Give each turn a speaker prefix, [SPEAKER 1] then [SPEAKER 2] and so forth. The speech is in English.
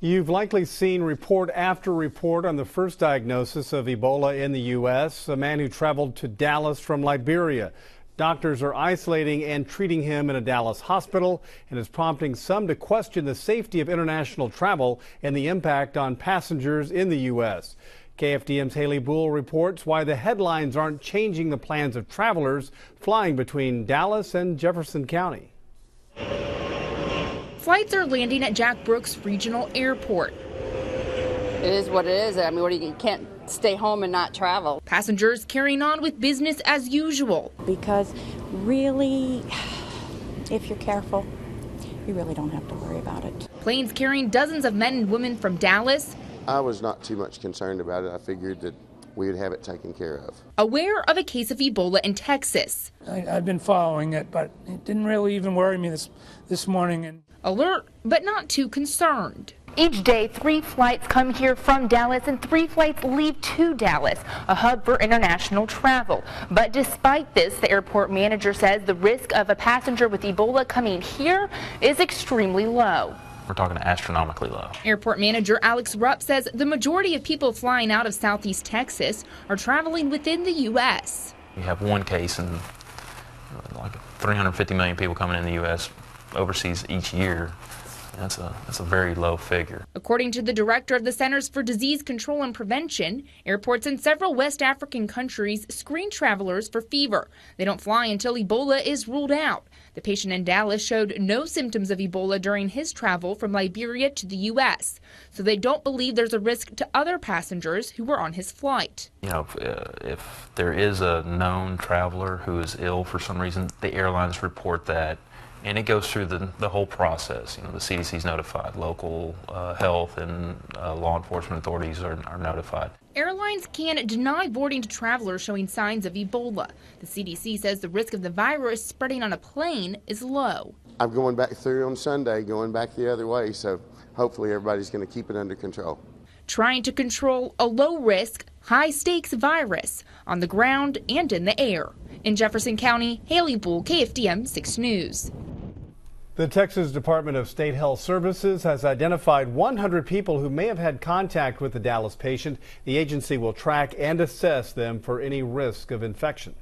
[SPEAKER 1] You've likely seen report after report on the first diagnosis of Ebola in the U.S., a man who traveled to Dallas from Liberia. Doctors are isolating and treating him in a Dallas hospital, and is prompting some to question the safety of international travel and the impact on passengers in the U.S. KFDM's Haley Buell reports why the headlines aren't changing the plans of travelers flying between Dallas and Jefferson County.
[SPEAKER 2] Flights are landing at Jack Brooks Regional Airport.
[SPEAKER 3] It is what it is. I mean, you can't stay home and not travel.
[SPEAKER 2] Passengers carrying on with business as usual.
[SPEAKER 4] Because really, if you're careful, you really don't have to worry about it.
[SPEAKER 2] Planes carrying dozens of men and women from Dallas.
[SPEAKER 5] I was not too much concerned about it. I figured that we would have it taken care of.
[SPEAKER 2] Aware of a case of Ebola in Texas.
[SPEAKER 6] I've been following it, but it didn't really even worry me this morning.
[SPEAKER 2] Alert, but not too concerned. Each day, 3 flights come here from Dallas and 3 flights leave to Dallas, a hub for international travel. But despite this, the airport manager says the risk of a passenger with Ebola coming here is extremely low.
[SPEAKER 7] We're talking astronomically low.
[SPEAKER 2] Airport manager Alex Rupp says the majority of people flying out of southeast Texas are traveling within the U.S.
[SPEAKER 7] We have one case and like 350 million people coming in the U.S. overseas each year. That's a very low figure.
[SPEAKER 2] According to the director of the Centers for Disease Control and Prevention, airports in several West African countries screen travelers for fever. They don't fly until Ebola is ruled out. The patient in Dallas showed no symptoms of Ebola during his travel from Liberia to the U.S., so they don't believe there's a risk to other passengers who were on his flight.
[SPEAKER 7] You know, if there is a known traveler who is ill for some reason, the airlines report that. And it goes through the whole process. You know, the CDC is notified, local health and law enforcement authorities are notified.
[SPEAKER 2] Airlines can deny boarding to travelers showing signs of Ebola. The CDC says the risk of the virus spreading on a plane is low.
[SPEAKER 5] I'm going back through on Sunday, going back the other way, so hopefully everybody's going to keep it under control.
[SPEAKER 2] Trying to control a low-risk, high-stakes virus on the ground and in the air. In Jefferson County, Haley Buell, KFDM 6 News.
[SPEAKER 1] The Texas Department of State Health Services has identified 100 people who may have had contact with the Dallas patient. The agency will track and assess them for any risk of infection.